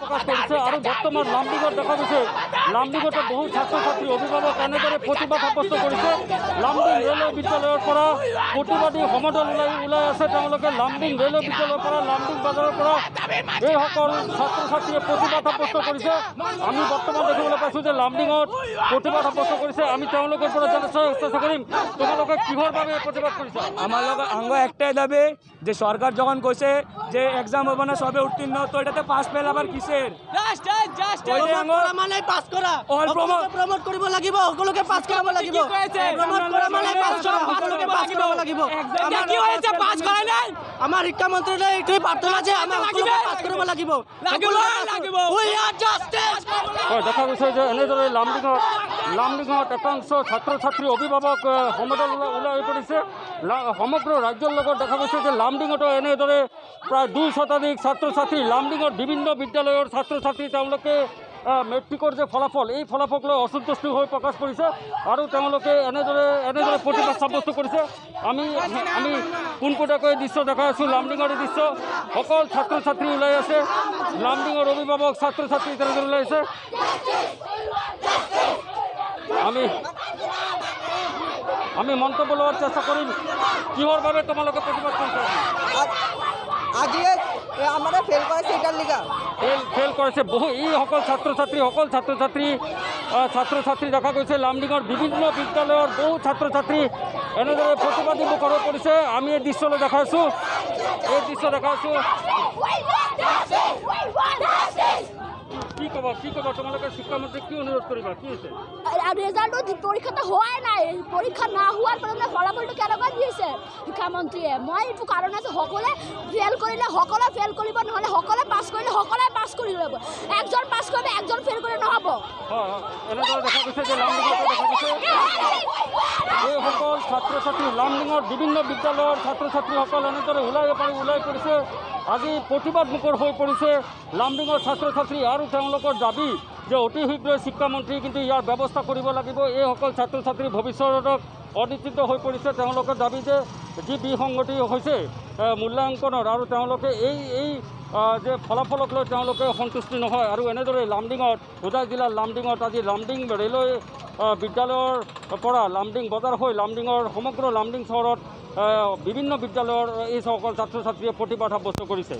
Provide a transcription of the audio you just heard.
প্ৰকাশ কৰেছে। আৰু বৰ্তমান লামডিঙত দেখা গৈছে লামডিঙতে বহু ছাত্ৰ ছাত্ৰী অভিভাৱক এনেদৰে প্ৰতিবাদ সাব্যস্ত কৰিছে। লামডিং ৰেলৱে বিদ্যালয়ৰ পৰা প্ৰতিবাদী সমদল ওলাই আছে। তেওঁলোকে লামডিং ৰেলৱে বিদ্যালয়ৰ পৰা লামডিং বজাৰৰ পৰা এইসকল ছাত্ৰ ছাত্ৰীয়ে প্ৰতিবাদ সাব্যস্ত কৰিছে। আমি বৰ্তমান দেখিবলৈ পাইছোঁ যে লামডিঙত প্ৰতিবাদ সাব্যস্ত কৰিছে। আমি তেওঁলোকৰ পৰা জানার চেষ্টা করিম তোমালোকে কিহর ভাবে প্রতিবাদ করেছে। আমার আঙ্গ একটাই দাবি যে সরকার যখন কইছে যে এক্সাম হবে না সবে উত্তীর্ণ, তো এটাতে পাস ফেল আবার কিসের? মানে পাস করা প্রমোট কৰিব লাগিব, সকলোকে পাস কৰাব লাগিব। প্ৰমোট কৰা মানে পাস কৰা, সকলোকে পাস কৰাব লাগিব। কি হৈছে পাস কৰা নাই? আমাৰ শিক্ষামন্ত্ৰীলৈ এইটোৱে প্ৰাৰ্থনা যে আমাৰ সকলোকে পাস কৰাব লাগিব। We are justice. দেখা গৈছে যে এনেদৰে লামডিঙত একাংশ ছাত্ৰ ছাত্ৰী অভিভাৱক সমদল ওলাই পৰিছে। সমগ্ৰ ৰাজ্যৰ লগত দেখা গৈছে যে লামডিঙতো এনেদৰে প্ৰায় 2 শতাধিক ছাত্ৰ ছাত্ৰী লামডিঙৰ বিভিন্ন বিদ্যালয়ৰ ছাত্ৰ ছাত্ৰী তেওঁলোকে মেট্ৰিকৰ যে ফলাফল এই ফলাফল লৈ অসন্তুষ্টি হৈ প্ৰকাশ কৰিছে আৰু তেওঁলোকে এনেদৰে প্ৰতিবাদ সাব্যস্ত কৰিছে। আমি পোনপটীয়াকৈ দৃশ্য দেখাই আছোঁ। লামডিঙৰ দৃশ্য সকল ছাত্ৰ ছাত্ৰী ওলাই আছে। লামডিঙৰ অভিভাৱক ছাত্ৰ ছাত্ৰী তেনেদৰে ওলাই আছে। আমি মন্তব্য লোৱাৰ চেষ্টা কৰিম কিহৰ বাবে তোমালোকে প্ৰতিবাদ কৰিছে। আজি আমাদেৰ ফেল কৰেছে এটাৰ লিগা ফেল কৰেছে বহু এইসকল ছাত্ৰ ছাত্ৰী দেখা গৈছে। লামডিঙৰ বিভিন্ন বিদ্যালয়ৰ বহু ছাত্ৰ ছাত্ৰী এনেদৰে প্ৰতিবাদী মুখ হৈ পৰিছে। আমি এই দৃশ্যলৈ দেখাইছোঁ কি ক'ব তোমালোকে শিক্ষামন্ত্ৰীক কি অনুৰোধ কৰিবা? কি হৈছে ৰেজাল্ট পৰীক্ষাটা হওয়াই নাই, পৰীক্ষা না হওয়াৰ কাৰণে ফলাফলটা কেনেকৈ দিয়েছে শিক্ষামন্ত্ৰীয়ে। মই এইটো কাৰণ আছে সকলে ফেল কৰিলে সকলে ফেল কৰিব, নহ'লে সকলে পাছ কৰিলে সকলে পাছ কৰি ল'ব। একজন পাছ কৰিলে একজন ফেল কৰি নহ'ব। এনেদৰে দেখা গৈছে যে লামডিঙত দেখা গৈছে এইসকল ছাত্ৰ ছাত্ৰী লামডিঙৰ বিভিন্ন বিদ্যালয়ৰ ছাত্ৰ ছাত্ৰীসকল এনেদৰে ওলাই পৰিছে। আজি প্ৰতিবাদমুখৰ হৈ পৰিছে লামডিঙৰ ছাত্ৰ ছাত্ৰী আৰু তেওঁলোকৰ দাবী যে অতি শীঘ্ৰেই শিক্ষামন্ত্ৰী কিন্তু ইয়াৰ ব্যৱস্থা কৰিব লাগিব। এইসকল ছাত্ৰ ছাত্ৰী ভৱিষ্যতত অনিশ্চিত হৈ পৰিছে। তেওঁলোকৰ দাবী যে যি বিসংগতি হৈছে মূল্যাংকনৰ আৰু তেওঁলোকে এই যে ফলাফলক লৈ তেওঁলোকে সন্তুষ্টি নহয়। আৰু এনেদৰে লামডিঙত হোজাই জিলাৰ লামডিঙত আজি লামডিং ৰেলৱে বিদ্যালয়ৰ পৰা লামডিং বজাৰ হৈ লামডিঙৰ সমগ্ৰ লামডিং চহৰত বিভিন্ন বিদ্যালয়ৰ এই সকল ছাত্ৰ ছাত্ৰীয়ে প্ৰতিবাদ সাব্যস্ত কৰিছে।